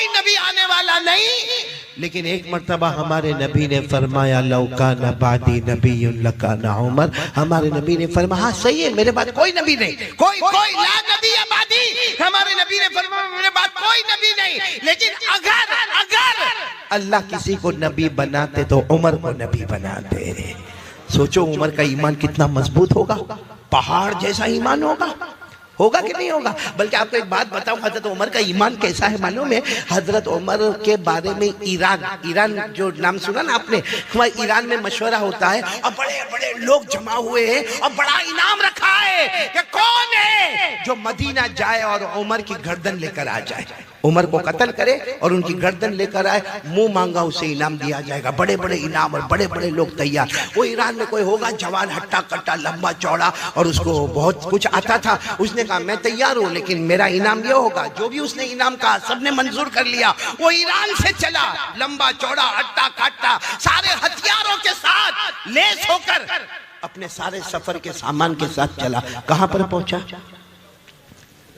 کوئی نبی آنے والا نہیں. لیکن ایک مرتبہ ہمارے نبی نے فرمایا لو کان بعدی نبی لکان عمر. ہمارے نبی نے فرمایا ہاں صحیح ہے میرے بعد کوئی نبی نہیں, کوئی لا نبی بعدی. ہمارے نبی نے فرمایا میرے بعد کوئی نبی نہیں, لیکن اگر اللہ کسی کو نبی بناتے تو عمر کو نبی بناتے. سوچو عمر کا ایمان کتنا مضبوط ہوگا, پہاڑ جیسا ایمان ہوگا کہ نہیں ہوگا. بلکہ آپ کو ایک بات بتاؤں, حضرت عمر کا ایمان کیسا ہے معلوم ہے؟ حضرت عمر کے بارے میں ایران جو نام سنا نا آپ نے, وہاں ایران میں مشورہ ہوتا ہے اور بڑے بڑے لوگ جمع ہوئے ہیں اور بڑا انعام رکھا ہے کہ کون ہے جو مدینہ جائے اور عمر کی گردن لے کر آ جائے, عمر کو قتل کرے اور ان کی گردن لے کر آئے, منہ مانگا اسے انعام دیا جائے گا. بڑے بڑے انعام اور بڑے بڑے لوگ تیار. وہ ایران میں کوئی ہوگا جوان ہٹا کٹا لمبا چوڑا اور اس کو بہت کچھ آتا تھا, اس نے کہا میں تیار ہوں لیکن میرا انعام یہ ہوگا. جو بھی اس نے انعام کہا سب نے منظور کر لیا. وہ ایران سے چلا لمبا چوڑا ہٹا کٹا سارے ہتھیاروں کے ساتھ لیس ہو کر اپنے سارے سفر کے سامان کے ساتھ چلا. کہاں پر پہنچا؟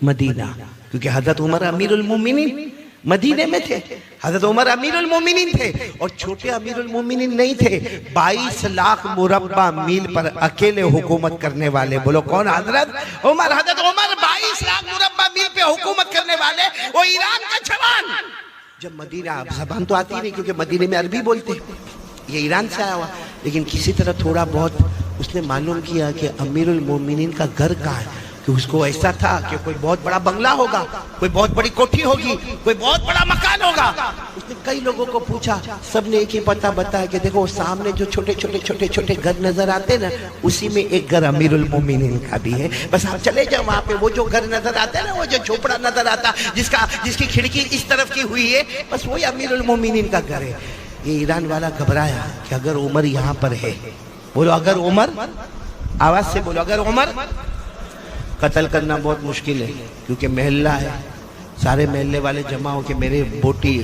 مدینہ. کیونکہ حضرت عمر امیر المومنین مدینے میں تھے. حضرت عمر امیر المومنین تھے اور چھوٹے امیر المومنین نہیں تھے. 22 لاکھ مربع میل پر اکیلے حکومت کرنے والے. بولو کون؟ حضرت عمر. حضرت عمر 22 لاکھ مربع میل پہ حکومت کرنے والے, وہ ایران کا جوان. جب مدینہ, اب زبان تو آتی نہیں کیونکہ مدینے میں عربی بولتے, یہ ایران سے آیا ہوا, لیکن کسی طرح تھوڑا بہت اس نے معلوم کیا کہ امیر المومنین کا گھر کہاں ہے. کہ اس کو ایسا تھا کہ کوئی بہت بڑا بنگلہ ہوگا, کوئی بہت بڑی کوٹھی ہوگی, کوئی بہت بڑا مکان ہوگا. اس نے کئی لوگوں کو پوچھا, سب نے ایک ہی پتہ بتایا کہ دیکھو سامنے جو چھوٹے چھوٹے گھر نظر آتے نا, اسی میں ایک گھر امیر المومنین کا بھی ہے. بس آپ چلے جاؤ وہاں پہ, وہ جو گھر نظر آتا ہے نا, وہ جو جھوپڑا نظر آتا جس کی کھڑکی اس طرف کی ہوئی ہے, بس وہی امیر المومنین کا گھر ہے. یہ ایران والا گھبرایا کہ اگر عمر یہاں پر ہے, بولو اگر عمر, آواز سے بولو اگر عمر, قتل کرنا بہت مشکل ہے کیونکہ محلہ ہے. سارے محلے والے جمع ہو کے میرے بوٹی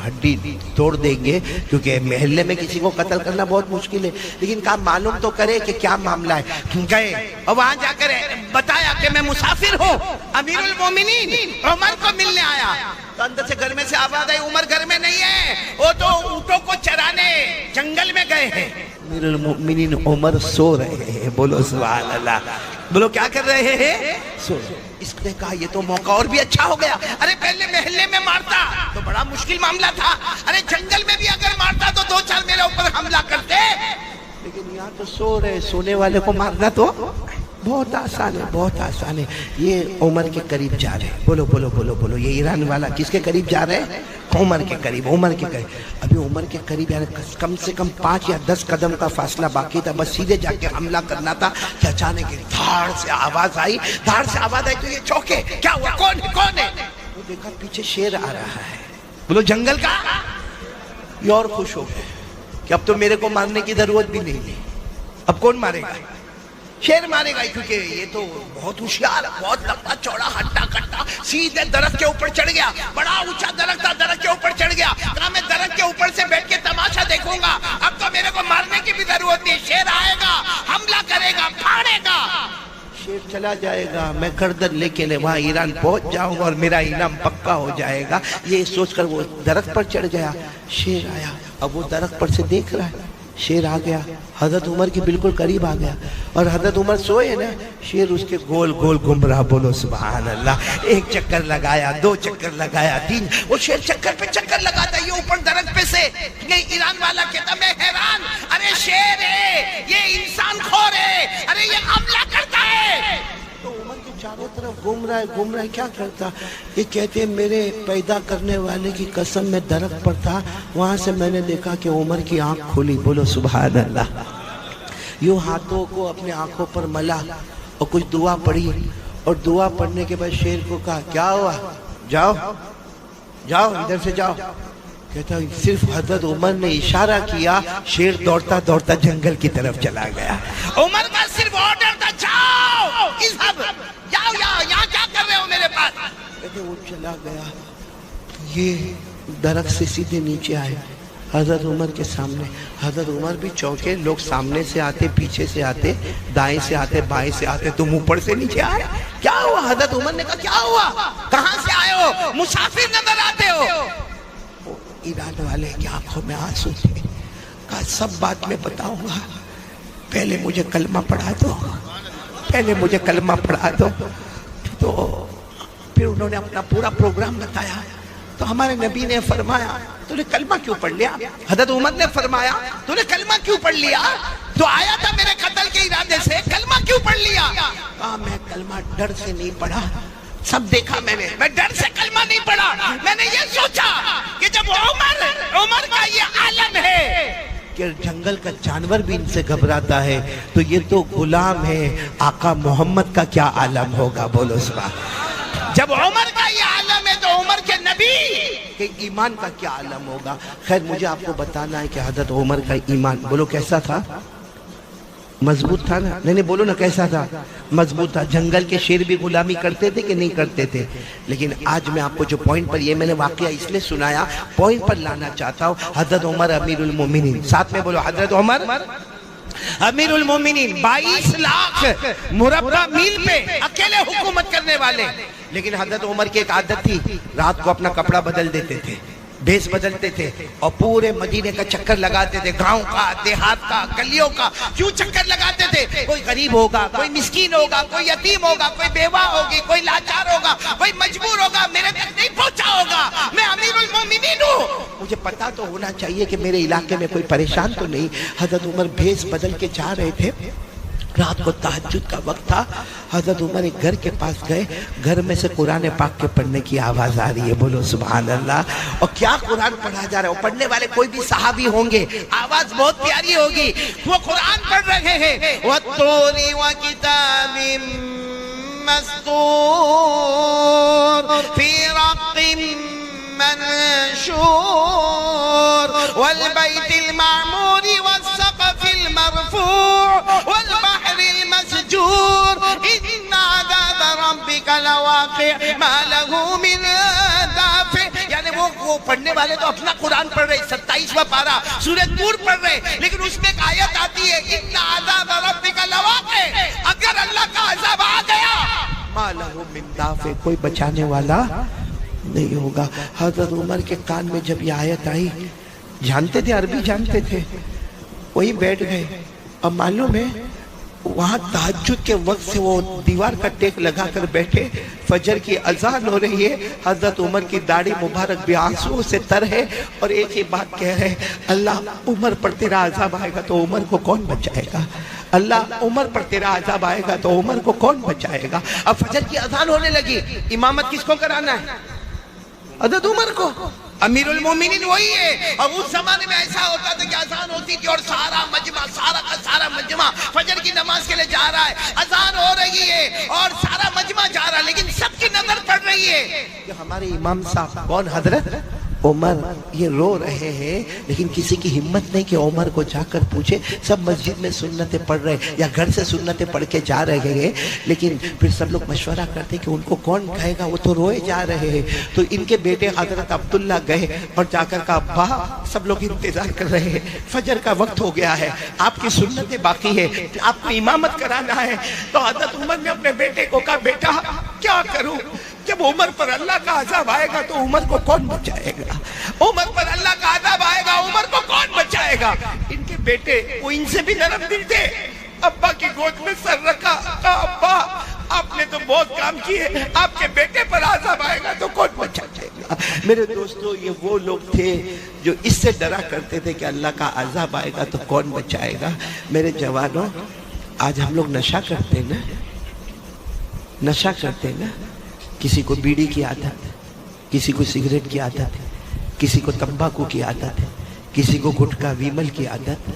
ہڈی توڑ دیں گے, کیونکہ محلے میں کسی کو قتل کرنا بہت مشکل ہے. لیکن کہا معلوم تو کرے کہ کیا معاملہ ہے. گئے اور وہاں جا کر بتایا کہ میں مسافر ہوں, امیر المومنین عمر کو ملنے آیا. تو اندر سے گھر میں سے آواز آئی, عمر گھر میں نہیں ہے, وہ تو اونٹوں کو چرانے جنگل میں گئے ہیں. امیر المومنین عمر سو رہے ہیں. بولو سبحان اللہ. بولو کیا کر رہے ہیں؟ سو. اس نے کہا یہ تو موقع اور بھی اچھا ہو گیا. ارے پہلے محلے میں مارتا تو بڑا مشکل معاملہ تھا, ارے جنگل میں بھی اگر مارتا تو 2-4 میرے اوپر حملہ کرتے, لیکن یہاں تو سو رہے, سونے والے کو مارنا تو بہت آسان ہے, بہت آسان ہے. یہ عمر کے قریب جا رہے ہیں. بولو بولو بولو بولو. یہ ایران والا کس کے قریب جا رہے ہیں؟ عمر کے قریب, عمر کے قریب. ابھی عمر کے قریب یعنی کم سے کم 5 یا 10 قدم کا فاصلہ باقی تھا, بس سیدھے جا کے حملہ کرنا تھا کہ اچانک دھاڑ سے آواز آئی, دھاڑ سے آواز آئی تو یہ چوکے, کیا ہوا, کون ہے؟ وہ دیکھا پیچھے شیر آ رہا ہے. بولو جنگل کا. یہ اور خوش ہو گئے کہ اب تو میرے کو مارنے کی ضرورت بھی نہیں ہے. اب کون مارے گا؟ شیر مارے گا, کیونکہ یہ تو بہت ہوشیار, بہت لمبا چوڑا ہٹا کٹا, سیدھے درخت کے اوپر چڑھ گیا. بڑا اونچا درخت تھا, درخت کے اوپر چڑھ گیا. کہا میں درخت کے اوپر سے بیٹھ کے تماشا دیکھوں گا, اب تو میرے کو مارنے کی بھی ضرورت نہیں. شیر آئے گا, حملہ کرے گا, پھاڑے گا. شیر چلا جائے گا, میں گردن لے کے وہاں ایران پہنچ جاؤں گا اور میرا انعام پکا ہو جائے گا. یہ سوچ کر وہ درخت پر چڑھ گیا. شیر آیا, اب وہ درخت پر سے دیکھ رہا ہے. شیر آ گیا, حضرت عمر کے بالکل قریب آ گیا, اور حضرت عمر سوئے نا, شیر اس کے گول گول گھوم رہا. بولو سبحان اللہ. 1 چکر لگایا, 2 چکر لگایا, 3, وہ شیر چکر پہ چکر لگاتا. یہ اوپر درخت پہ سے یہ ایران والا کہتا میں حیران, ارے شیر ہے, یہ انسان خور ہے, ارے یہ حملہ کرتا ہے. تو عمر کے چاروں طرف گھوم رہا ہے, کیا کرتا؟ یہ کہتے ہیں میرے پیدا کرنے والے کی قسم میں درخت پر تھا, وہاں سے میں نے دیکھا کہ عمر کی آنکھ کھلی. بولو سبحان اللہ. یوں ہاتھوں کو اپنے آنکھوں پر ملا اور کچھ دعا پڑھی, اور دعا پڑھنے کے بعد شیر کو کہا کیا ہوا, جاؤ ادھر سے جاؤ. کہتا صرف حضرت عمر نے اشارہ کیا, شیر دوڑتا دوڑتا جنگل کی طرف چلا گیا. عمر کا صرف آرڈر تھا, جاؤ یہاں کیا کر رہے ہو میرے پاس. کہتے وہ چلا گیا. یہ درخت سے سیدھے نیچے آئے حضرت عمر کے سامنے. حضرت عمر بھی چونکے, لوگ سامنے سے آتے, پیچھے سے آتے, دائیں سے آتے, بائیں سے آتے, تم اوپر سے نیچے آئے, کیا ہوا؟ حضرت عمر نے کہا کیا ہوا, کہاں سے آئے ہو, مسافر نظر آتے ہو. ہو؟ ایران والے کی آنکھوں میں آنسو تھے. کہا سب بات میں بتاؤں گا، پہلے مجھے کلمہ پڑھا دو، پہلے مجھے کلمہ پڑھا دو. تو پھر انہوں نے اپنا پورا پروگرام بتایا. تو ہمارے نبی نے فرمایا تو نے کلمہ کیوں پڑھ لیا؟ حضرت عمر نے فرمایا تو نے کلمہ کیوں پڑھ لیا؟ تو آیا تھا میرے قتل کے ارادے سے، کلمہ کیوں پڑھ لیا؟ کہا میں کلمہ ڈر سے نہیں پڑھا. سب دیکھا میں ڈر سے کلمہ نہیں پڑھا. میں نے یہ سوچا کہ جب عمر کا یہ عالم ہے کہ جنگل کا جانور بھی ان سے گھبراتا ہے، تو یہ تو غلام ہے، آقا محمد کا کیا عالم ہوگا؟ بولو سبحان. جب عمر کا یہ عالم ہے تو عمر کے نبی کے ایمان کا کیا عالم ہوگا؟ خیر مجھے آپ کو بتانا ہے کہ حضرت عمر کا ایمان بولو کیسا تھا؟ مضبوط تھا نا؟ نہیں بولو نا کیسا تھا؟ مضبوط تھا. جنگل کے شیر بھی غلامی کرتے تھے کہ نہیں کرتے تھے؟ لیکن آج میں آپ کو جو پوائنٹ پر، یہ میں نے واقعہ اس لیے سنایا، پوائنٹ پر لانا چاہتا ہوں. حضرت عمر امیر المومنین، ساتھ میں بولو حضرت عمر امیر المومنین، 22 لاکھ مربع میل پہ اکیلے حکومت کرنے والے. لیکن حضرت عمر کی ایک عادت تھی، رات کو اپنا کپڑا بدل دیتے تھے، بیس بدلتے تھے، اور پورے مدینے کا چکر لگاتے تھے، گاؤں کا، دیہات کا، گلیوں کا. کیوں چکر لگاتے تھے؟ کوئی غریب ہوگا، کوئی مسکین ہوگا، کوئی یتیم ہوگا، کوئی بیوہ ہوگی، کوئی لاچار ہوگا، کوئی مجبور ہوگا، میرے تک نہیں پہنچا ہوگا. میں امیر المومنین ہوں، مجھے پتا تو ہونا چاہیے کہ میرے علاقے میں کوئی پریشان تو نہیں. حضرت عمر بھیس بدل کے جا رہے تھے، رات کو تہجد کا وقت تھا. حضرت عمر ایک گھر کے پاس گئے، گھر میں سے قرآن پاک کے پڑھنے کی آواز آ رہی ہے. بولو سبحان اللہ. اور کیا قرآن پڑھا جا رہا ہے؟ پڑھنے والے کوئی بھی صحابی ہوں گے، آواز بہت پیاری ہوگی. وہ قرآن پڑھ رہے ہیں، وَالطُّورِ وَكِتَابٍ مَّسْطُورٍ فِي رَقٍّ منشور والبيت المعمور والسقف المرفوع والبحر المسجور إن عذاب ربك لواقع ما له من دافع. یعنی وہ پڑھنے والے تو اپنا قرآن پڑھ رہے، 27واں پارہ سورہ طور پڑھ رہے، لیکن اس میں ایک آیت آتی ہے ان عذاب ربک لواقع. اگر اللہ کا عذاب آ گیا ما لہ من دافع، کوئی بچانے والا نہیں ہوگا. حضرت عمر کے کان میں جب یہ آیت آئی، جانتے تھے، عربی جانتے تھے، وہی بیٹھ گئے. اب معلوم ہے وہاں تہجد کے وقت سے وہ دیوار کا ٹیک لگا کر بیٹھے، فجر کی اذان ہو رہی ہے، حضرت عمر کی داڑھی مبارک بھی آنسو سے تر ہے، اور ایک ہی بات کہہ رہے، اللہ عمر پر تیرا عذاب آئے گا تو عمر کو کون بچائے گا؟ اللہ عمر پر تیرا عذاب آئے گا تو عمر کو کون بچائے گا؟ اب فجر کی اذان ہونے لگی، امامت کس کو کرانا ہے؟ حضرت عمر کو. امیر المومنین وہی ہے. اور اس زمانے میں ایسا ہوتا تھا کہ اذان ہوتی تھی اور سارا مجمع، سارا کا سارا مجمع فجر کی نماز کے لیے جا رہا ہے، اذان ہو رہی ہے اور سارا مجمع جا رہا ہے، لیکن سب کی نظر پڑ رہی ہے کہ ہمارے امام صاحب کون؟ حضرت عمر. یہ رو رہے ہیں لیکن کسی کی ہمت نہیں کہ عمر کو جا کر پوچھے. سب مسجد میں سنتیں پڑھ رہے یا گھر سے سنتیں پڑھ کے جا رہے ہیں، لیکن پھر سب لوگ مشورہ کرتے کہ ان کو کون کہے گا، وہ تو روئے جا رہے ہیں. تو ان کے بیٹے حضرت عبداللہ گئے اور جا کر کہا ابا سب لوگ انتظار کر رہے ہیں، فجر کا وقت ہو گیا ہے، آپ کی سنتیں باقی ہے، آپ کو امامت کرانا ہے. تو حضرت عمر نے اپنے بیٹے کو کہا بیٹا کیا کروں؟ جب عمر پر اللہ کا عذاب آئے گا تو عمر کو کون بچائے گا؟ عمر پر اللہ کا عذاب آئے گا، عمر کو کون بچائے گا؟ ان کے بیٹے وہ ان سے بھی نرم دل تھے، ابا کی گود میں سر رکھا، کہا ابا آپ نے تو بہت کام کیے، آپ کے بیٹے پر عذاب آئے گا تو کون بچائے گا؟ میرے دوستو یہ وہ لوگ تھے جو اس سے ڈرا کرتے تھے کہ اللہ کا عذاب آئے گا تو کون بچائے گا. میرے جوانوں آج ہم لوگ نشہ کرتے ہیں نا، نشہ کرتے ہیں نا. کسی کو بیڑی کی عادت ہے، کسی کو سگریٹ کی عادت ہے، کسی کو تمباکو کی عادت ہے، کسی کو گٹکا ویمل کی عادت ہے،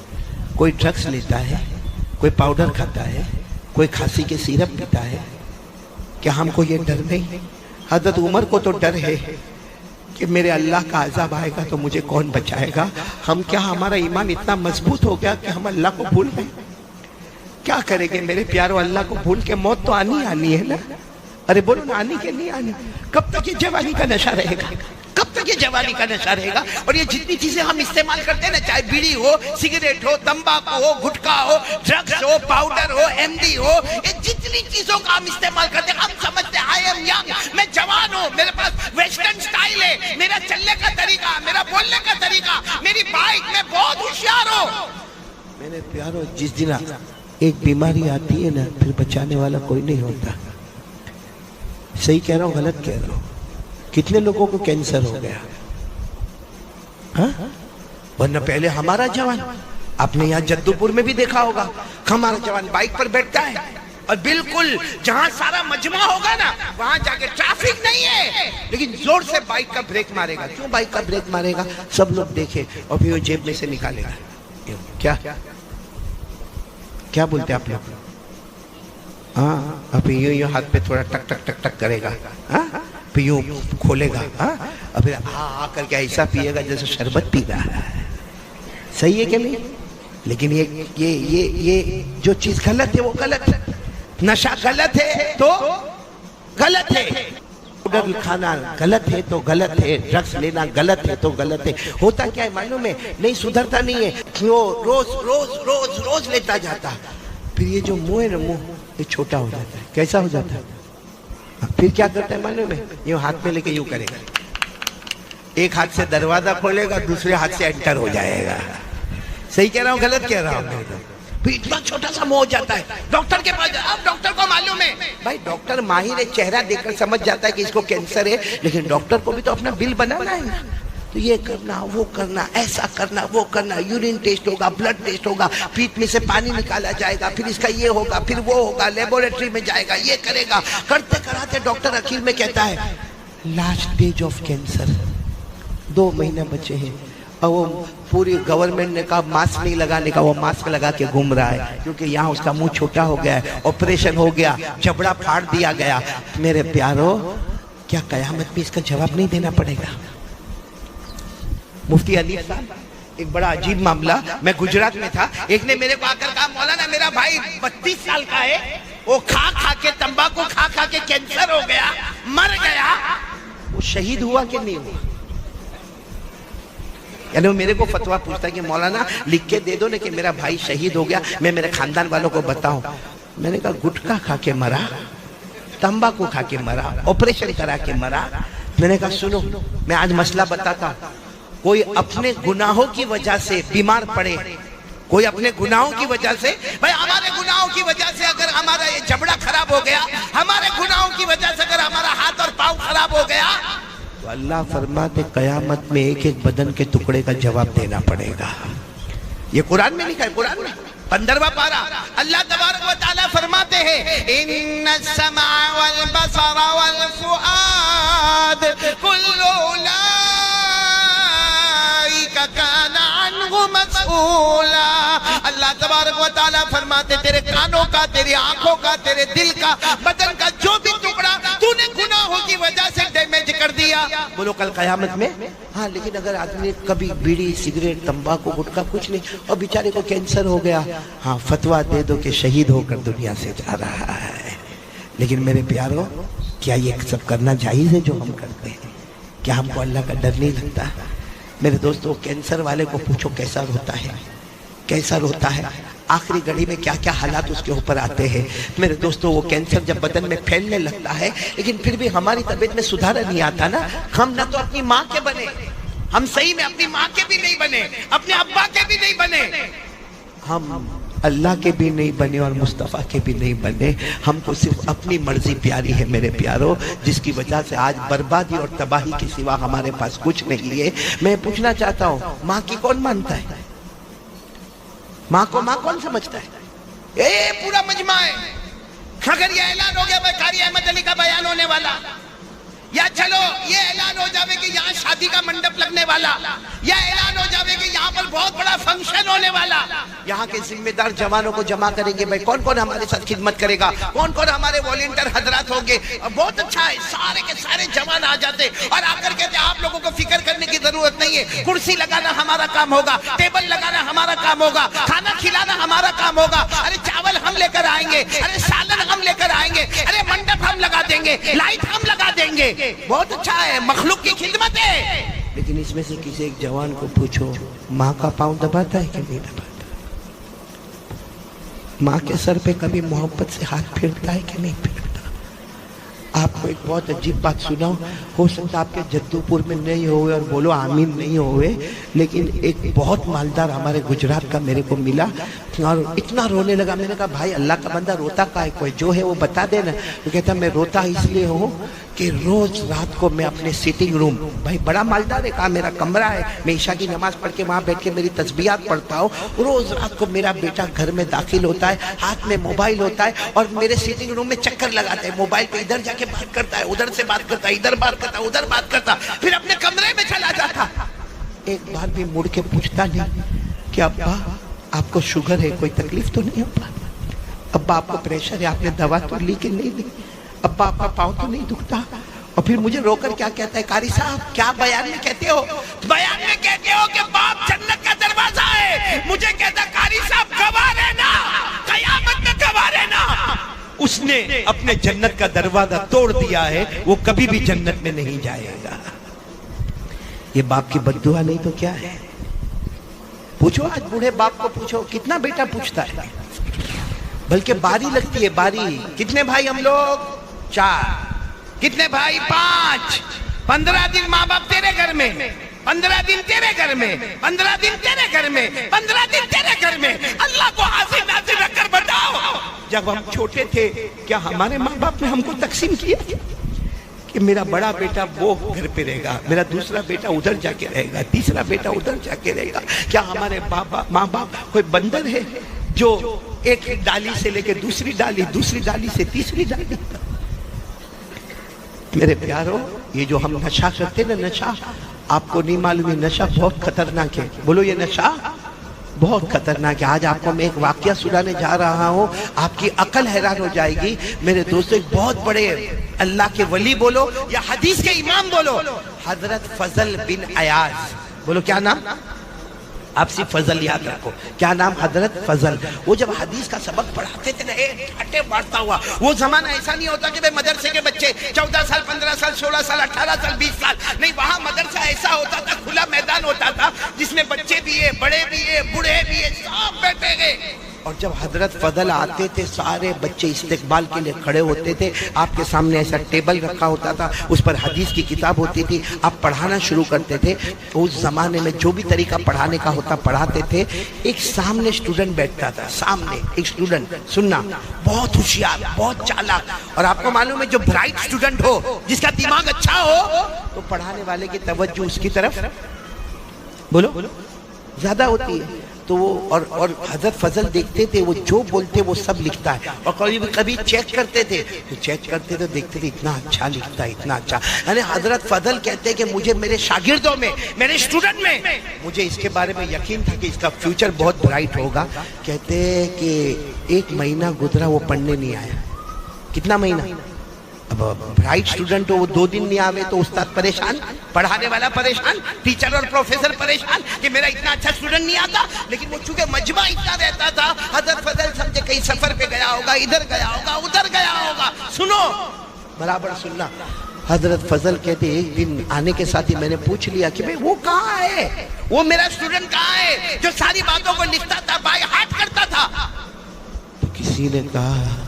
کوئی ڈرگس لیتا ہے، کوئی پاؤڈر کھاتا ہے، کوئی کھانسی کے سیرپ پیتا ہے. کیا ہم کو یہ ڈر نہیں؟ حضرت عمر کو تو ڈر ہے کہ میرے اللہ کا عذاب آئے گا تو مجھے کون بچائے گا. ہم کیا ہمارا ایمان اتنا مضبوط ہو گیا کہ ہم اللہ کو بھول گئے؟ کیا کریں گے میرے پیارو؟ اللہ کو بھول کے موت تو آنی ہے نا. ارے بولو نا، آنی کے نہیں آنی؟ کب تک یہ جوانی کا نشہ رہے گا؟ کب تک یہ جوانی کا نشہ رہے گا؟ اور یہ جتنی چیزیں ہم استعمال کرتے ہیں نا، چاہے بیڑی ہو، سگریٹ ہو، تمباکو ہو، گٹکا ہو، ڈرگس ہو، پاؤڈر ہو، ایم ڈی ہو، یہ جتنی چیزوں کا ہم استعمال کرتے ہیں، ہم سمجھتے ہیں آئی ایم ینگ، میں جوان ہوں، میرے پاس ویسٹرن سٹائل ہے، میرا چلنے کا طریقہ، میرا بولنے کا طریقہ، میری بائک، میں بہت ہوشیار ہوں. میرے پیارو، جس دن ایک بیماری آتی ہے نا، پھر بچانے والا کوئی نہیں ہوتا. صحیح کہہ رہا ہوں غلط کہہ رہا ہوں؟ کتنے لوگوں کو کینسر ہو گیا؟ ہاں، ورنہ پہلے ہمارا جوان، آپ نے یہاں جدو پور میں بھی دیکھا ہوگا، ہمارا جوان بائک پر بیٹھتا ہے اور بالکل جہاں سارا مجمع ہوگا نا وہاں جا کے ٹریفک نہیں ہے لیکن زور سے بائک کا بریک مارے گا. کیوں بائک کا بریک مارے گا؟ سب لوگ دیکھے اور پھر وہ جیب میں سے نکالے گا. کیا بولتے آپ لوگ؟ ہاں، اب یوں ہاتھ پہ تھوڑا ٹک ٹک ٹک ٹک کرے گا، پھر یوں کھولے گا، اور پھر آ کر کے ایسا پیے گا جیسے شربت پی رہا ہے. صحیح ہے کہ نہیں؟ لیکن یہ جو چیز غلط ہے وہ غلط ہے. نشہ غلط ہے تو غلط ہے، پاؤڈر کھانا غلط ہے تو غلط ہے، ڈرگس لینا غلط ہے تو غلط ہے. ہوتا کیا ہے معلوم ہے؟ نہیں سدھرتا نہیں ہے، وہ روز روز روز روز لیتا جاتا. پھر یہ جو منہ ہے نا، منہ یہ چھوٹا ہو جاتا ہے. کیسا ہو جاتا ہے؟ پھر کیا کرتا ہے معلوم ہے؟ یہ ہاتھ میں لے کے یوں کرے گا، ایک ہاتھ سے دروازہ کھولے گا، دوسرے ہاتھ سے انٹر ہو جائے گا. صحیح کہہ رہا ہوں غلط کہہ رہا ہوں؟ پھر اتنا چھوٹا سا منہ ہو جاتا ہے. ڈاکٹر کے پاس اب ڈاکٹر کو معلوم ہے بھائی، ڈاکٹر ماہر ہے، چہرہ دیکھ کر سمجھ جاتا ہے کہ اس کو کینسر ہے، لیکن ڈاکٹر کو بھی تو اپنا بل بنانا ہے نا. تو یہ کرنا، وہ کرنا، ایسا کرنا، وہ کرنا، یورین ٹیسٹ ہوگا، بلڈ ٹیسٹ ہوگا، پیٹ میں سے پانی نکالا جائے گا، پھر اس کا یہ ہوگا، پھر وہ ہوگا، لیبوریٹری میں جائے گا، یہ کرے گا. کرتے کراتے ڈاکٹر اخیر میں کہتا ہے لاسٹ اسٹیج آف کینسر، 2 مہینے بچے ہیں. اور وہ پوری گورنمنٹ نے کہا ماسک نہیں لگانے کا، وہ ماسک لگا کے گھوم رہا ہے کیونکہ یہاں اس کا منہ چھوٹا ہو گیا ہے، آپریشن ہو گیا، جبڑا پھاڑ دیا گیا. میرے پیارو، کیا قیامت میں اس کا جواب نہیں دینا پڑے گا؟ مفتی حنیف صاحب، ایک بڑا عجیب معاملہ، میں گجرات میں تھا، ایک نے میرے کو آ کر کہا مولانا میرا بھائی 32 سال کا ہے، وہ کھا کے تمباکو کھا کے کینسر ہو گیا، مر گیا. وہ شہید ہوا کہ نہیں ہوا؟ یعنی وہ میرے کو فتویٰ پوچھتا ہے کہ مولانا لکھ کے دے دو نا کہ میرا بھائی شہید ہو گیا، میں میرے خاندان والوں کو بتاؤں. میں نے کہا گٹکا کھا کے مرا، تمباکو کھا کے مرا، آپریشن کرا کے مرا. میں نے کہا سنو، میں آج مسئلہ بتاتا ہوں. کوئی اپنے گناہوں کی وجہ سے بیمار پڑے، کوئی اپنے گناہوں کی وجہ سے، بھائی ہمارے گناہوں کی وجہ سے اگر ہمارا یہ جبڑا خراب ہو گیا، ہمارے گناہوں کی وجہ سے اگر ہمارا ہاتھ اور پاؤں خراب ہو گیا، تو اللہ فرماتے قیامت میں ایک ایک بدن کے ٹکڑے کا جواب دینا پڑے گا. یہ قرآن میں لکھا ہے، قرآن میں 15واں پارہ. اللہ تبارک و تعالیٰ فرماتے ہیں ان السمع والبصر والفؤاد کل اولئک کان عنہ مسئولا. اللہ تبارک و تعالیٰ فرماتے تیرے کانوں کا، تیری آنکھوں کا، تیرے دل کا، بدن کا جو بھی ٹکڑا تو نے گناہوں کی وجہ سے ڈیمیج کر دیا، بولو کل قیامت میں. ہاں لیکن اگر آدمی کبھی بیڑی، سگریٹ، تمباکو، گٹکا کچھ نہیں اور بیچارے کو کینسر ہو گیا، ہاں فتویٰ دے دو کہ شہید ہو کر دنیا سے جا رہا ہے. لیکن میرے پیارو، کیا یہ سب کرنا جائز ہے جو ہم کرتے ہیں؟ کیا ہم کو اللہ کا ڈر نہیں لگتا؟ میرے دوستو، کینسر والے کو پوچھو کیسا روتا ہے، کیسا روتا ہے، آخری گھڑی میں کیا کیا حالات اس کے اوپر آتے ہیں. میرے دوستو، وہ کینسر جب بدن میں پھیلنے لگتا ہے لیکن پھر بھی ہماری طبیعت میں سدھار نہیں آتا نا. ہم نہ تو اپنی ماں کے بنے، ہم صحیح میں اپنی ماں کے بھی نہیں بنے، اپنے ابا کے بھی نہیں بنے، ہم اللہ کے بھی نہیں بنے اور مصطفیٰ کے بھی نہیں بنے. ہم کو صرف اپنی مرضی پیاری ہے میرے پیارو، جس کی وجہ سے آج بربادی اور تباہی کے سوا ہمارے پاس کچھ نہیں ہے. میں پوچھنا چاہتا ہوں، ماں کی کون مانتا ہے؟ ماں کو ماں کون سمجھتا ہے؟ اے پورا مجمع ہے. اگر یہ اعلان ہو گیا بھائی قاری احمد علی کا بیان ہونے والا، یا چلو یہ اعلان ہو جاوے کہ یہاں شادی کا منڈپ لگنے والا، یا اعلان ہو جاوے کہ یہاں پر بہت بڑا فنکشن ہونے والا، یہاں کے ذمہ دار جوانوں کو جمع کریں گے، بھائی کون کون ہمارے ساتھ خدمت کرے گا، کون کون ہمارے والنٹیئر حضرات ہوں گے. بہت اچھا ہے، سارے کے سارے جوان آ جاتے اور آ کر کہتے آپ لوگوں کو فکر کرنے کی ضرورت نہیں ہے، کرسی لگانا ہمارا کام ہوگا، ٹیبل لگانا ہمارا کام ہوگا، کھانا کھلانا ہمارا کام ہوگا. ارے چاول ہم لے کر آئیں گے، ارے سالن ہم لے کر آئیں گے، ارے منڈپ ہم لگا دیں گے، لائٹ ہم لگا دیں گے. بہت اچھا ہے، مخلوق کی خدمت ہے. لیکن اس میں سے کسی ایک جوان کو پوچھو، ماں کا پاؤں دباتا ہے کہ نہیں دباتا؟ ماں کے سر پہ کبھی محبت سے ہاتھ پھیرتا ہے کہ نہیں پھیرتا؟ آپ کو ایک بہت عجیب بات سناؤ، ہو سکتا ہے آپ کے جدوپور میں نہیں ہوئے اور بولو آمین نہیں ہوئے، لیکن ایک بہت مالدار ہمارے گجرات کا میرے کو ملا اور اتنا رونے لگا. میں نے کہا بھائی اللہ کا بندہ روتا کا ہے، کوئی جو ہے وہ بتا دینا. تو کہتا میں روتا اس لیے ہوں کہ روز رات کو میں اپنے سیٹنگ روم، بھائی بڑا مالدار ہے، کہا میرا کمرہ ہے، میں عشاء کی نماز پڑھ کے وہاں بیٹھ کے میری تسبیحات پڑھتا ہوں. روز رات کو میرا بیٹا گھر میں داخل ہوتا ہے، ہاتھ میں موبائل ہوتا ہے اور میرے سیٹنگ روم میں چکر لگاتا ہے، موبائل پہ ادھر جا کے بات کرتا ہے، ادھر سے بات کرتا ہے، ادھر بات کرتا ہے، ادھر بات کرتا، پھر اپنے کمرے میں چلا جاتا. ایک بار بھی مڑ کے پوچھتا نہیں کہ ابا آپ کو شوگر ہے، کوئی تکلیف تو نہیں ہوتا؟ ابا آپ کو پریشر ہے، آپ نے دوا تو لی کہ نہیں لی؟ ابا آپ کا پاؤں تو نہیں دکھتا؟ اور پھر مجھے رو کر کیا کہتا ہے، قاری صاحب کیا بیان میں کہتے ہو؟ بیان میں کہتے ہو کہ باپ جنت کا دروازہ ہے. مجھے کہتا قاری صاحب گواہ رہنا، قیامت میں گواہ رہنا، اس نے اپنے جنت کا دروازہ توڑ دیا ہے، وہ کبھی بھی جنت میں نہیں جائے گا. یہ باپ کی بددعا نہیں تو کیا ہے؟ پوچھو آج بوڑھے باپ کو پوچھو، کتنا بیٹا پوچھتا ہے؟ بلکہ باری لگتی ہے، باری. کتنے بھائی ہم لوگ؟ 4. کتنے بھائی؟ 5. 15 دن ماں باپ تیرے گھر میں، 15 دن تیرے گھر میں، 15 دن تیرے گھر میں، 15 دن تیرے گھر میں. اللہ کو حاضر ناظر رکھ کر بتاؤ، جب ہم چھوٹے تھے کیا ہمارے ماں باپ نے ہم کو تقسیم کیا کہ میرا بڑا بیٹا وہ گھر پہ رہے گا، میرا دوسرا بیٹا ادھر جا کے رہے گا، تیسرا بیٹا ادھر جا کے رہے گا؟ کیا ہمارے ماں باپ کوئی بندر ہے جو ایک ڈالی سے لے کے دوسری ڈالی، دوسری ڈالی سے تیسری ڈالی؟ میرے پیارو، یہ جو ہم نشہ کرتے نا، نشہ آپ کو نہیں معلوم ہے، نشہ بہت خطرناک ہے. بولو یہ نشہ بہت خطرناک ہے. آج آپ کو میں ایک واقعہ سنانے جا رہا ہوں، آپ کی عقل حیران ہو جائے گی. میرے دوستو، ایک بہت بڑے اللہ کے ولی بولو یا حدیث کے امام بولو، حضرت فضل بن عیاض. بولو کیا نام؟ آپ صرف فضل یاد رکھو. کیا نام؟ حضرت فضل. وہ جب حدیث کا سبق پڑھاتے تھے نا، ہٹے بڑھتا ہوا. وہ زمانہ ایسا نہیں ہوتا کہ مدرسے کے بچے 14 سال 15 سال 16 سال 18 سال 20 سال نہیں. وہاں مدرسہ ایسا ہوتا تھا، کھلا میدان ہوتا تھا جس میں بچے بھی ہے، بڑے بھی ہے، بوڑھے بھی ہے، سب بیٹھے گئے. اور جب حضرت فضل آتے تھے سارے بچے استقبال کے لیے کھڑے ہوتے تھے. آپ کے سامنے ایسا ٹیبل رکھا ہوتا تھا، اس پر حدیث کی کتاب ہوتی تھی. آپ پڑھانا شروع کرتے تھے. اس زمانے میں جو بھی طریقہ پڑھانے کا ہوتا پڑھاتے تھے. ایک سامنے سٹوڈنٹ بیٹھتا تھا، سامنے ایک سٹوڈنٹ، سننا، بہت ہوشیار، بہت چالاک. اور آپ کو معلوم ہے جو برائٹ سٹوڈنٹ ہو، جس کا دماغ اچھا ہو، تو پڑھانے والے کی توجہ اس کی طرف بولو زیادہ ہوتی ہے. تو وہ اور حضرت فضل دیکھتے تھے، وہ جو بولتے وہ سب لکھتا ہے. اور کبھی چیک کرتے تھے، تو چیک کرتے تو دیکھتے تھے اتنا اچھا لکھتا ہے، اتنا اچھا. یعنی حضرت فضل کہتے کہ مجھے میرے شاگردوں میں، میرے اسٹوڈنٹ میں، مجھے اس کے بارے میں یقین تھا کہ اس کا فیوچر بہت برائٹ ہوگا. کہتے کہ 1 مہینہ گزرا وہ پڑھنے نہیں آیا. کتنا مہینہ؟ اب برائٹ اسٹوڈنٹ ہو، وہ 2 دن نہیں آوے تو استاد پریشان، پڑھانے والا پریشان، ٹیچر اور پروفیسر پریشان کہ میرا اتنا اچھا اسٹوڈنٹ نہیں آتا. لیکن وہ چونکہ مجمع اتنا رہتا تھا، حضرت فضل سمجھے کہیں سفر پہ گیا ہوگا، ادھر گیا ہوگا، ادھر گیا ہوگا. سنو، برابر سننا. حضرت فضل کہتے ایک دن آنے کے ساتھ ہی میں نے پوچھ لیا کہ بھئی وہ کہاں ہے، وہ میرا اسٹوڈنٹ کہاں ہے جو ساری باتوں کو لکھتا تھا، بائی ہارٹ کرتا تھا؟ تو کسی نے کہا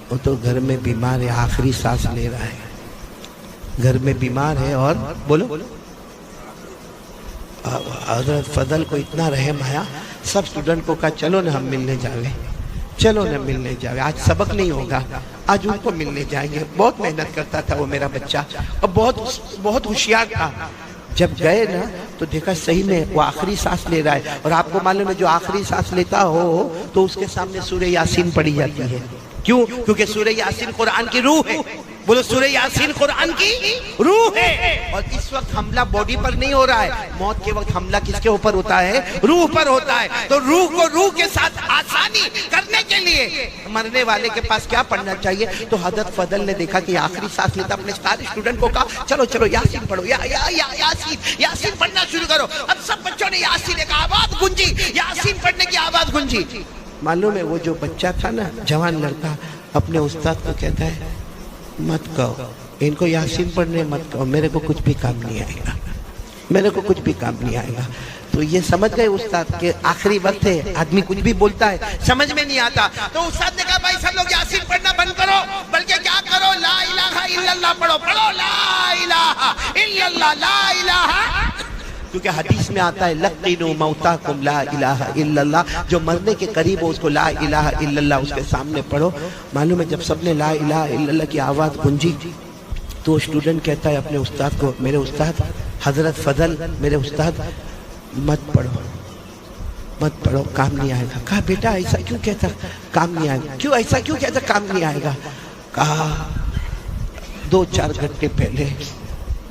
وہ تو گھر میں بیمار ہے، آخری سانس لے رہا ہے، گھر میں بیمار ہے. اور بولو، حضرت فضل کو اتنا رحم آیا، سب اسٹوڈنٹ کو کہا چلو نا ہم ملنے جاوے، چلو نا ملنے جاوے، آج سبق نہیں ہوگا، آج ان کو ملنے جائیں گے. بہت محنت کرتا تھا وہ میرا بچہ اور بہت ہوشیار تھا. جب گئے نا تو دیکھا صحیح میں وہ آخری سانس لے رہا ہے. اور آپ کو معلوم ہے جو آخری سانس لیتا ہو تو اس کے سامنے سورہ یاسین پڑھی جاتی ہے. کیوں؟ کیونکہ سورہ یاسین قرآن کی روح ہے. بولو سورہ یاسین قرآن کی روح ہے. اور اس وقت حملہ باڈی پر نہیں ہو رہا ہے، موت کے وقت حملہ کس کے اوپر ہوتا ہے؟ روح پر ہوتا ہے. تو روح کو روح کے ساتھ آسانی کرنے کے لیے مرنے والے کے پاس کیا پڑھنا چاہیے؟ تو حضرت فضل نے دیکھا کہ آخری سانس لیتا، اپنے سارے اسٹوڈنٹ کو کہا چلو چلو یاسین پڑھو، یاسین پڑھنا شروع کرو. اب سب بچوں نے یاسین ایک آواز گونجی، یاسین پڑھنے کی آواز گونجی. معلوم ہے وہ جو بچہ تھا نا، جوان لڑکا، اپنے استاد کو کہتا ہے مت کہو ان کو یاسین پڑھنے، مت کہو، میرے کو کچھ بھی کام نہیں آئے گا، میرے کو کچھ بھی کام نہیں آئے گا. تو یہ سمجھ گئے استاد کہ آخری وقت ہے، آدمی کچھ بھی بولتا ہے سمجھ میں نہیں آتا. تو استاد نے کہا بھائی سب لوگ یاسین پڑھنا بند کرو، بلکہ کیا کرو، پڑھو لا الہ الا اللہ پڑھو، پڑھو لا الہ الا اللہ، لا الہ، کیونکہ حدیث میں آتا ہے لقنوا موتاکم لا الہ الا اللہ، جو مرنے کے قریب ہو اس کو لا الہ الا اللہ اس کے سامنے پڑھو۔ معلوم ہے جب سب نے لا الہ الا اللہ کی آواز گونجی تو اسٹوڈنٹ کہتا ہے اپنے استاد کو، میرے استاد حضرت فضل، میرے استاد مت پڑھو مت پڑھو، کام نہیں آئے گا۔ کہا بیٹا ایسا کیوں کہتا، کام نہیں آئے گا؟ کیوں ایسا کیوں کہتا کام نہیں آئے گا؟ کہا 2-4 گھنٹے پہلے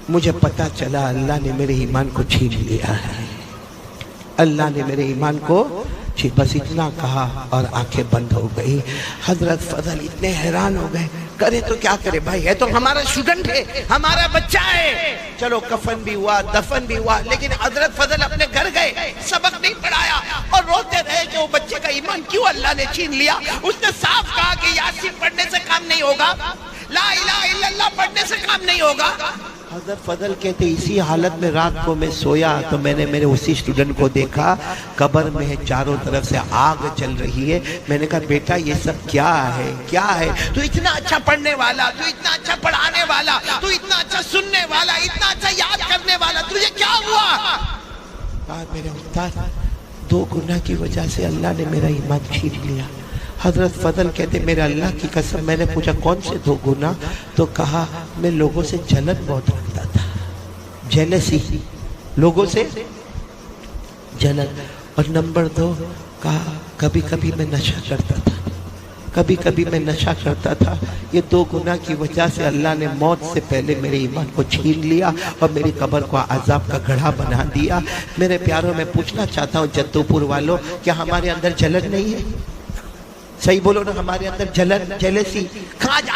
مجھے پتا چلا اللہ نے میرے ایمان کو چھین لیا ہے، اللہ نے میرے ایمان کو بس اتنا کہا اور آنکھیں بند ہو گئی۔ حضرت فضل اتنے حیران ہو گئے، کرے تو کیا کرے بھائی، ہے تو ہمارا اسٹوڈنٹ ہے، ہمارا بچہ ہے، چلو کفن بھی ہوا دفن بھی ہوا، لیکن حضرت فضل اپنے گھر گئے، سبق نہیں پڑھایا اور روتے رہے کہ وہ بچے کا ایمان کیوں اللہ نے چھین لیا۔ اس نے صاف کہا کہ یاسین پڑھنے سے کام نہیں ہوگا، لا الہ الا اللہ پڑھنے سے کام نہیں ہوگا۔ حضرت فضل کہتے اسی حالت میں رات کو میں سویا تو میں نے میرے اسی اسٹوڈنٹ کو دیکھا، قبر میں چاروں طرف سے آگ چل رہی ہے۔ میں نے کہا بیٹا یہ سب کیا ہے، کیا ہے؟ تو اتنا اچھا پڑھنے والا، تو اتنا اچھا پڑھانے والا، تو اتنا اچھا سننے والا، اتنا اچھا یاد کرنے والا، تجھے کیا ہوا؟ کہا میرے استاد 2 گناہ کی وجہ سے اللہ نے میرا ایمان چھین لیا۔ حضرت فضل کہتے میرے اللہ کی قسم، میں نے پوچھا کون سے 2 گناہ؟ تو کہا میں لوگوں سے جلن بہت رکھتا تھا، جیلسی، لوگوں سے جلن، اور نمبر 2 کہا کبھی کبھی میں نشہ کرتا تھا، کبھی کبھی میں نشہ کرتا تھا۔ یہ 2 گناہ کی وجہ سے اللہ نے موت سے پہلے میرے ایمان کو چھین لیا اور میری قبر کو عذاب کا گڑھا بنا دیا۔ میرے پیاروں میں پوچھنا چاہتا ہوں جدو پور والوں، کیا ہمارے اندر جلن نہیں ہے؟ صحیح بولو نا، ہمارے اندر جلن، جیلسی۔ آج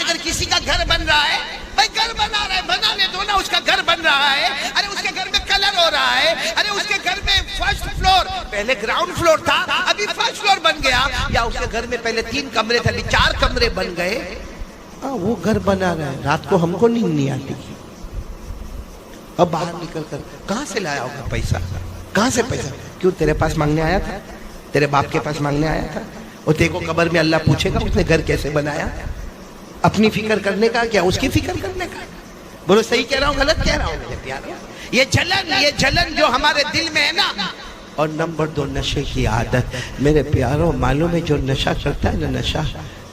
اگر کسی کا گھر بن رہا ہے، بھائی گھر بنا رہا ہے، بنانے دو نا، اس کا گھر بن رہا ہے، ارے اس کے گھر میں کلر ہو رہا ہے، ارے اس کے گھر میں فرسٹ فلور، پہلے گراؤنڈ فلور تھا ابھی فرسٹ فلور بن گیا، یا اس کے گھر میں پہلے 3 کمرے تھے ابھی 4 کمرے بن گئے، وہ گھر بنا رہا ہے۔ رات کو ہم کو نیند نہیں آتی، اب باہر نکل کر کہاں سے لایا ہوگا پیسہ، کہاں سے پیسہ؟ کیوں تیرے پاس مانگنے آیا تھا، تیرے باپ کے پاس مانگنے آیا تھا؟ اور دیکھو قبر میں اللہ پوچھے گا اس نے گھر کیسے بنایا؟ اپنی فکر کرنے کا کیا اس کی فکر کرنے کا؟ بولو صحیح کہہ رہا ہوں غلط کہہ رہا ہوں میرے پیارو؟ یہ جلن جو ہمارے دل میں ہے نا۔ اور نمبر 2 نشے کی عادت۔ میرے پیارو معلوم ہے جو نشہ کرتا ہے نا، نشہ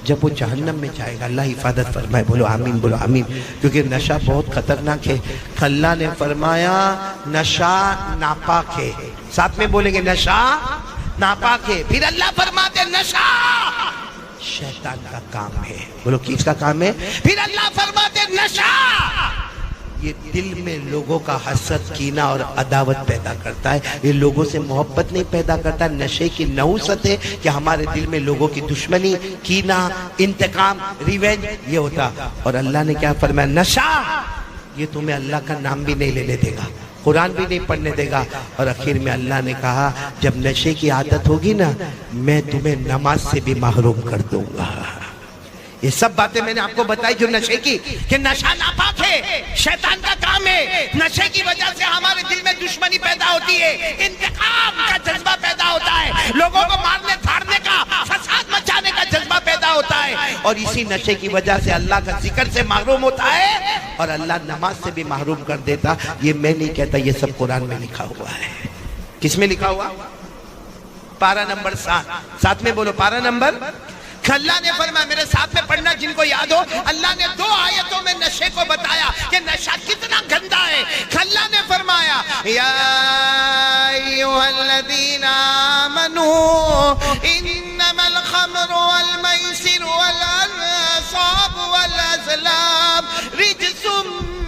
جب وہ جہنم میں جائے گا، اللہ حفاظت فرمائے، بولو آمین، بولو آمین، کیونکہ نشہ بہت خطرناک ہے۔ اللہ نے فرمایا نشہ ناپاک ہے، ساتھ میں بولیں گے نشہ ناپاک ہے۔ پھر اللہ فرماتے نشہ شیطان کا کام ہے، بولو کس کا کام ہے؟ پھر اللہ فرماتے نشہ یہ دل میں لوگوں کا حسد، کینہ اور عداوت پیدا کرتا ہے، یہ لوگوں سے محبت نہیں پیدا کرتا۔ نشے کی نحوست ہے کہ ہمارے دل میں لوگوں کی دشمنی، کینہ، انتقام، ریونج یہ ہوتا۔ اور اللہ نے کیا فرمایا؟ نشہ یہ تمہیں اللہ کا نام بھی نہیں لینے دے گا، قرآن بھی نہیں پڑھنے دے گا، اور آخر میں اللہ نے کہا جب نشے کی عادت ہوگی نا میں تمہیں نماز سے بھی محروم کر دوں گا۔ یہ سب باتیں میں نے آپ کو بتائی جو نشے کی، کہ نشہ ناپاک ہے، شیطان کا کام ہے، نشے کی وجہ سے ہمارے دل میں دشمنی پیدا ہوتی ہے، انتقام کا جذبہ پیدا ہوتا ہے، لوگوں کو مارنے دھاڑنے کا، فساد مچانے کا جذبہ پیدا ہوتا ہے، اور اسی نشے کی وجہ سے اللہ کا ذکر سے محروم ہوتا ہے اور اللہ نماز سے بھی محروم کر دیتا۔ یہ میں نہیں کہتا، یہ سب قرآن میں لکھا ہوا ہے۔ کس میں لکھا ہوا؟ پارہ نمبر 7، ساتھ میں بولو پارہ نمبر۔ اللہ نے فرمایا، میرے ساتھ میں پڑھنا جن کو یاد ہو، اللہ نے 2 آیتوں میں نشے کو بتایا کہ نشہ کتنا گندا ہے۔ اللہ نے فرمایا یا ایھا الذین آمنوا انما الخمر والمیسر والانصاب والازلام رجس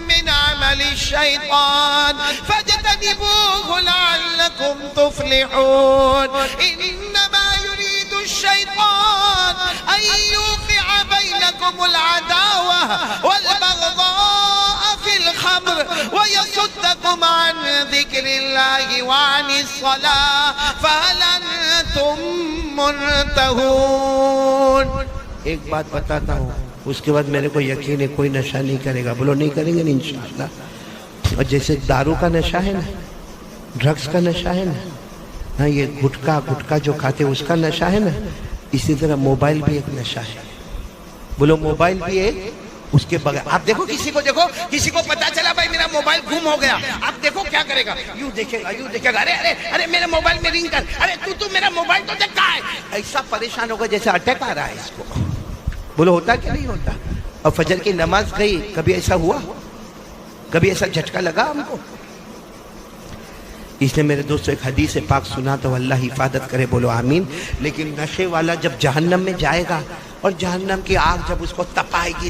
من عمل الشیطان فاجتنبوه لعلکم تفلحون۔ انما يريد الشيطان أن يوقع بينكم العداوة والبغضاء في الخمر ويصدكم عن ذكر الله وعن الصلاة فهل أنتم منتهون۔ ایک بات بتاتا ہوں، اس کے بعد میرے کو یقین ہے کوئی نشہ نہیں کرے گا، بولو نہیں کریں گے انشاءاللہ۔ اور جیسے دارو کا نشہ ہے نا، ڈرگز کا نشہ ہے نا، ہاں یہ گٹکا جو کھاتے اس کا نشہ ہے نا، اسی طرح موبائل بھی ایک نشہ ہے، بولو موبائل بھی ایک اس کے بغیر آپ دیکھو کسی کو پتا چلا بھائی میرا موبائل گم ہو گیا، آپ دیکھو کیا کرے گا، یوں دیکھے گا ارے میرے موبائل میں رنگ کر، ارے تو میرا موبائل تو دیکھ کہاں ہے، ایسا پریشان ہوگا جیسے اٹیک آ رہا ہے اس کو. بولو ہوتا کہ نہیں ہوتا؟ اور فجر کی نماز گئی، کبھی ایسا ہوا؟ کبھی ایسا جھٹکا لگا ہم کو؟ اس نے میرے دوستو ایک حدیث پاک سنا تو اللہ حفاظت کرے، بولو آمین. لیکن نشے والا جب جہنم میں جائے گا اور جہنم کی آگ جب اس کو تپائے گی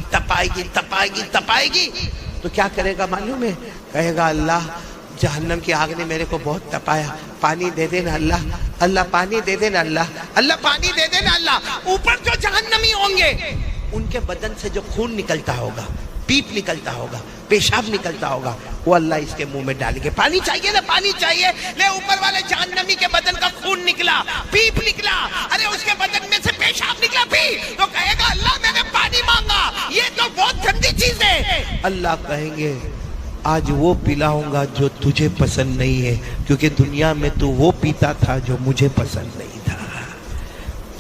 تو کیا کرے گا معلوم ہے؟ کہے گا اللہ جہنم کی آگ نے میرے کو بہت تپایا، پانی دے دینا اللہ، اللہ پانی دے دینا اللہ، اللہ پانی دے دینا اللہ. اوپر جو جہنمی ہوں گے ان کے بدن سے جو خون نکلتا ہوگا، پیپ نکلتا ہوگا، پیشاب نکلتا ہوگا، وہ اللہ اس کے منہ میں ڈالیں گے. پانی چاہیے نا، پانی چاہیے، لے اوپر والے جہنمی کے بدن کا خون نکلا، پیپ نکلا، ارے اس کے بدن میں سے پیشاب نکلا، پی تو کہے گا اللہ میں نے پانی مانگا، یہ تو بہت گندی چیز ہے. اللہ کہیں گے آج وہ پلاؤں گا جو تجھے پسند نہیں ہے، کیونکہ دنیا میں تو وہ پیتا تھا جو مجھے پسند نہیں تھا.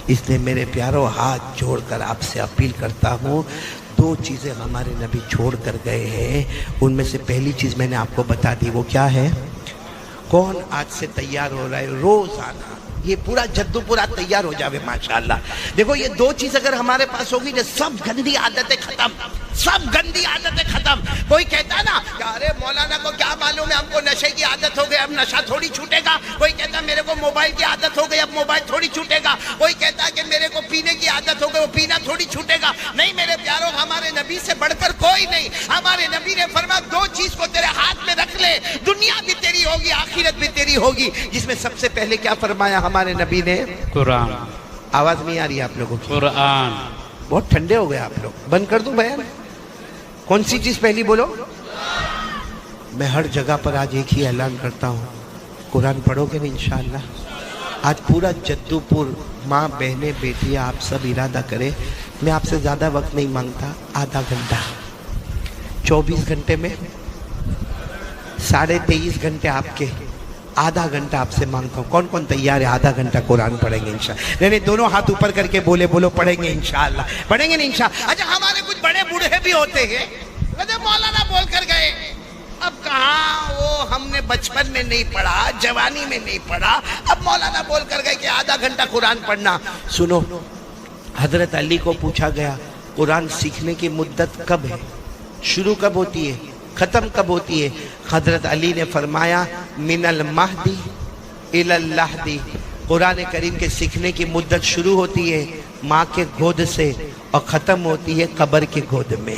اس لیے میرے پیاروں ہاتھ جوڑ کر آپ سے اپیل کرتا ہوں، دو چیزیں ہمارے نبی چھوڑ کر گئے ہیں، ان میں سے پہلی چیز میں نے آپ کو بتا دی، وہ کیا ہے؟ کون آج سے تیار ہو رہا ہے روزانہ یہ پورا جدو پورا تیار ہو جاوے ماشاءاللہ. دیکھو یہ دو چیز اگر ہمارے پاس ہوگی نا، سب گندی عادتیں ختم، سب گندی عادتیں ختم. کوئی کہتا نا کہ ارے مولانا کو کیا معلوم ہے، ہم کو نشے کی عادت ہو گئی، اب نشہ تھوڑی چھوٹے گا. کوئی کہتا میرے کو موبائل کی عادت ہو گئی، اب موبائل تھوڑی چھوٹے گا. کوئی کہتا کہ میرے کو پینے کی عادت ہو گئی، وہ پینا تھوڑی چھوٹے گا. نہیں میرے پیاروں، ہمارے نبی سے بڑھ کر کوئی نہیں. ہمارے نبی نے فرمایا دو چیز کو تیرے ہاتھ میں رکھ لے، دنیا بھی تیری ہوگی، آخرت بھی تیری ہوگی. جس میں سب سے پہلے کیا فرمایا ہمارے نبی نے؟ قرآن. آواز نہیں آ رہی آپ لوگوں کی؟ قرآن. بہت ٹھنڈے ہو گئے آپ لوگ، بند کر دوں بیان؟ کون سی چیز پہلی بولو؟ میں ہر جگہ پر آج ایک ہی اعلان کرتا ہوں، قرآن پڑھو گے نا انشاءاللہ. آج پورا جدو پور ماں بہنیں بیٹیاں آپ سب ارادہ کرے، میں آپ سے زیادہ وقت نہیں مانگتا، آدھا گھنٹہ، 24 گھنٹے میں 23.5 گھنٹے آپ کے، آدھا گھنٹہ آپ سے مانگتا ہوں. کون کون تیار ہے آدھا گھنٹہ قرآن پڑھیں گے انشاءاللہ؟ نہیں دونوں ہاتھ اوپر کر کے بولو پڑھیں گے انشاءاللہ، پڑھیں گے نا انشاءاللہ. اچھا ہمارے کچھ بڑے بوڑھے بھی ہوتے ہیں، کہتے مولانا بول کر گئے، اب کہاں وہ ہم نے بچپن میں نہیں پڑھا، جوانی میں نہیں پڑھا، اب مولانا بول کر گئے کہ آدھا گھنٹہ قرآن پڑھنا. سنو، حضرت علی کو پوچھا گیا قرآن سیکھنے کی مدت کب ہے، شروع کب ہوتی ہے، ختم کب ہوتی ہے؟ حضرت علی نے فرمایا من المہدی الی اللحدی. قرآن کریم کے سیکھنے کی مدت شروع ہوتی ہے ماں کے گود سے اور ختم ہوتی ہے قبر کے گود میں.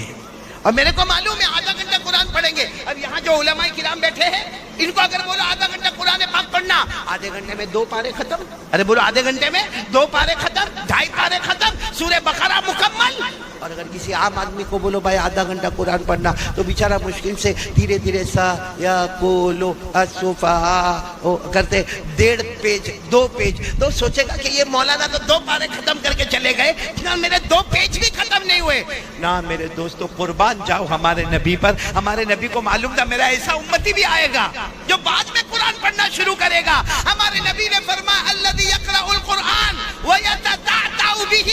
اور میرے کو معلوم ہے آدھا گھنٹہ قرآن پڑھیں گے. اب یہاں جو علماء کرام بیٹھے ہیں ان کو اگر بولو آدھا گھنٹہ قرآن پاک پڑھنا، آدھے گھنٹے میں 2 پارے ختم. ارے بولو آدھے گھنٹے میں 2 پارے ختم، 2.5 پارے ختم، سورہ بقرہ مکمل. اور اگر کسی عام آدمی کو بولو بھائی آدھا گھنٹہ قرآن پڑھنا، تو بیچارہ مشکل سے دھیرے دھیرے سا یا کولو السفہاء کرتے 1.5 پیج 2 پیج، تو سوچے گا کہ یہ مولانا تو 2 پارے ختم کر کے چلے گئے، میرے 2 پیج بھی ختم نہیں ہوئے. نہ میرے دوستو، قربان جاؤ ہمارے نبی پر. ہمارے نبی کو معلوم تھا میرا ایسا امتی بھی آئے گا جو بعد میں قرآن پڑھنا شروع کرے گا. ہمارے نبی نے فرمایا الذی یقرأ القرآن ویتتعتع بہ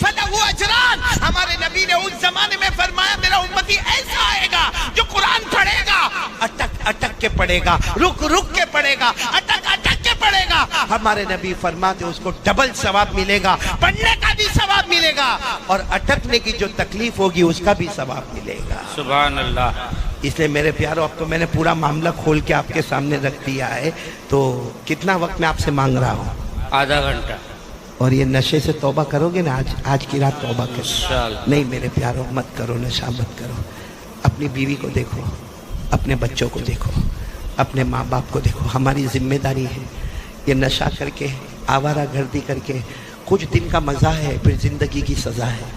فلہ اجران. ہمارے نبی نے اس زمانے میں فرمایا میرا امتی ایسا آئے گا جو قرآن پڑھے گا، اٹک اٹک کے پڑھے گا، رک رک کے پڑھے گا، اٹک اٹک کے پڑھے گا. ہمارے نبی فرماتے اس کو ڈبل ثواب ملے گا، پڑھنے کا بھی ثواب ملے گا اور اٹکنے کی جو تکلیف ہوگی اس کا بھی ثواب ملے گا. سبحان اللہ. اس لیے میرے پیارو، اب تو میں نے پورا معاملہ کھول کے آپ کے سامنے رکھ دیا ہے. تو کتنا وقت میں آپ سے مانگ رہا ہوں؟ آدھا گھنٹہ. اور یہ نشے سے توبہ کرو گے نا، آج کی رات توبہ کرو. نہیں میرے پیارو، مت کرو نشہ، مت کرو. اپنی بیوی کو دیکھو، اپنے بچوں کو دیکھو، اپنے ماں باپ کو دیکھو. ہماری ذمہ داری ہے. یہ نشہ کر کے، آوارہ گردی کر کے کچھ دن کا مزہ ہے، پھر زندگی کی سزا ہے.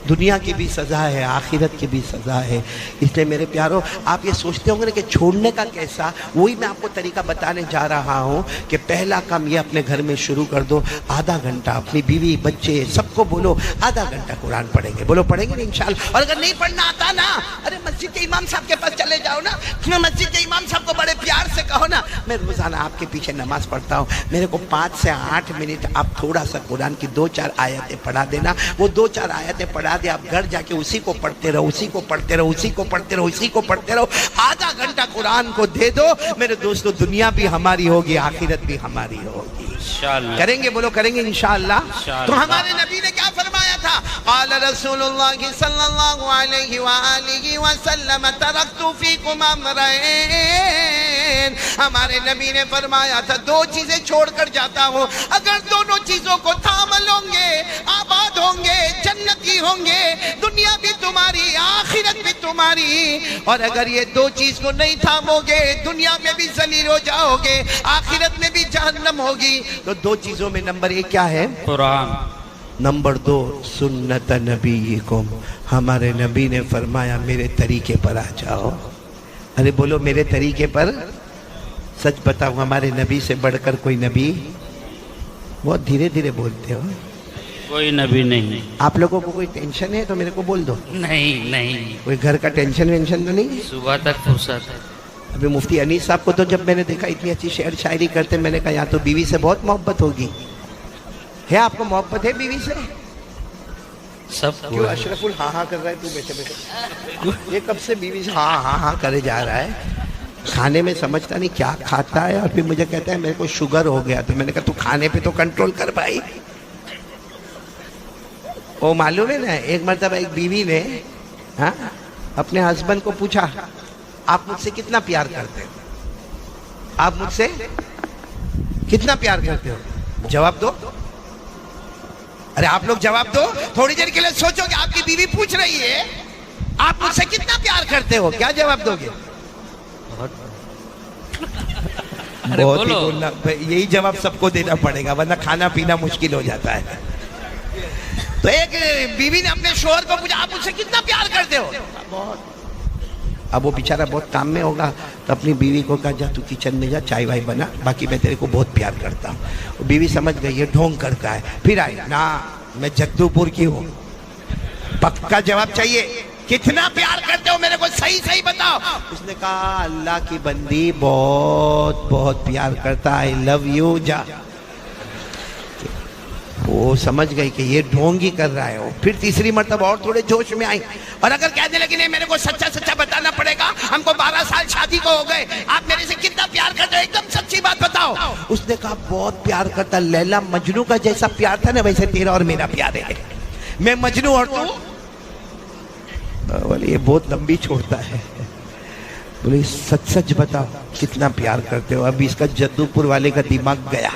دنیا کی بھی سزا ہے، آخرت کی بھی سزا ہے. اس لیے میرے پیارو، آپ یہ سوچتے ہوں گے کہ چھوڑنے کا کیسا، وہی میں آپ کو طریقہ بتانے جا رہا ہوں کہ پہلا کام یہ اپنے گھر میں شروع کر دو. آدھا گھنٹہ اپنی بیوی بچے سب کو بولو آدھا گھنٹہ قرآن پڑھیں گے. بولو پڑھیں گے نا انشاءاللہ. اور اگر نہیں پڑھنا آتا نا، ارے مسجد کے امام صاحب کے پاس چلے جاؤ نا، مسجد کے امام صاحب کو بڑے پیار سے کہو نا میں روزانہ آپ کے پیچھے نماز پڑھتا ہوں, میرے کو 5 سے 8 منٹ آپ تھوڑا سا قرآن کی 2-4 آیتیں پڑھا دینا. وہ 2-4 آیتیں پڑھا دے, آپ گھر جا کے اسی کو پڑھتے رہو, اسی کو پڑھتے رہو, اسی کو پڑھتے رہو, اسی کو پڑھتے رہو. آدھا گھنٹہ قرآن کو دے دو میرے دوستو, دنیا بھی ہماری ہوگی, آخرت بھی ہماری ہوگی. کریں گے, بولو کریں گے انشاءاللہ. تو ہمارے نبی نے کیا فرمایا تھا؟ قال رسول اللہ صلی اللہ علیہ وآلہ وسلم ترکت فیکم امرین. ہمارے نبی نے فرمایا تھا 2 چیزیں چھوڑ کر جاتا ہوں, اگر دونوں چیزوں کو تھام لوں گے آباد ہوں گے, جنتی ہوں گے, دنیا بھی تمہاری آخرت بھی تمہاری. اور اگر یہ 2 چیز کو نہیں تھامو گے دنیا میں بھی ذلیل ہو جاؤ گے, آخرت میں بھی جہنم ہوگی. تو 2 چیزوں میں نمبر 1 کیا ہے؟ قرآن. نمبر 2 سنت نبیکم. ہمارے نبی نے فرمایا میرے طریقے پر آ جاؤ. ارے بولو میرے طریقے پر. سچ بتاؤ ہمارے نبی سے بڑھ کر کوئی نبی؟ بہت دھیرے دھیرے بولتے ہو. کوئی نبی نہیں. آپ لوگوں کو کوئی ٹینشن ہے تو میرے کو بول دو. نہیں. کوئی گھر کا ٹینشن وینشن تو نہیں؟ صبح تک فرصت ہے. ابھی مفتی انیس صاحب کو تو جب میں نے دیکھا اتنی اچھی شعر شاعری کرتے, میں نے کہا یہاں تو بیوی سے بہت محبت ہوگی. ہے آپ کو محبت ہے بیوی سے؟ سب کیوں اشرف ہاں ہاں کر رہا ہے تو؟ بیٹھے بیٹھے یہ کب سے بیوی سے ہاں ہاں ہاں کرے جا رہا ہے؟ کھانے میں سمجھتا نہیں کیا کھاتا ہے, اور پھر مجھے کہتا ہے میرے کو شوگر ہو گیا. تو میں نے کہا تو کھانے پہ تو کنٹرول کر بھائی. وہ معلوم ہے نا, ایک مرتبہ ایک بیوی نے اپنے ہسبینڈ کو پوچھا آپ مجھ سے کتنا پیار کرتے ہو؟ آپ مجھ سے کتنا پیار کرتے ہو؟ جواب دو. ارے آپ لوگ جواب دو. تھوڑی دیر کے لیے سوچو کہ آپ کی بیوی پوچھ رہی ہے آپ مجھ سے کتنا پیار کرتے ہو, کیا جواب دو گے؟ بہت ہی بولنا, یہی جواب سب کو دینا پڑے گا ورنہ کھانا پینا مشکل ہو جاتا ہے. تو ایک بیوی نے اپنے شوہر کو پوچھا آپ مجھ سے کتنا پیار کرتے ہو؟ بہت. اب وہ بیچارہ بہت کام میں ہوگا تو اپنی بیوی کو کہا جا تو کچن میں جا, چائے وائے بنا, باقی میں تیرے کو بہت پیار کرتا ہوں. وہ بیوی سمجھ گئی یہ ڈھونگ کرتا ہے. پھر آئی نا میں جدو پور کی ہوں, پکا جواب چاہیے. کتنا پیار کرتے ہو میرے کو صحیح صحیح بتاؤ. اس نے کہا اللہ کی بندی بہت بہت پیار کرتا, آئی لو یو, جا. وہ سمجھ گئی کہ یہ ڈھونگ ہی کر رہا ہے. پھر تیسری مرتبہ اور تھوڑے جوش میں آئی, اور اگر کہنے لگی نہیں میرے کو سچا سچا بتانا پڑے گا, ہم کو 12 سال شادی کو ہو گئے, آپ میرے سے کتنا پیار کرتے ہو, ایک دم سچی بات بتاؤ. اس نے کہا بہت پیار کرتا, لیلا مجنو کا جیسا پیار تھا نا ویسے تیرا اور میرا پیار ہے. میں مجنو اور تو بولے یہ بہت لمبی چھوڑتا ہے. بولے سچ سچ بتاؤ کتنا پیار کرتے ہو. اب اس کا جدو پور والے کا دماغ گیا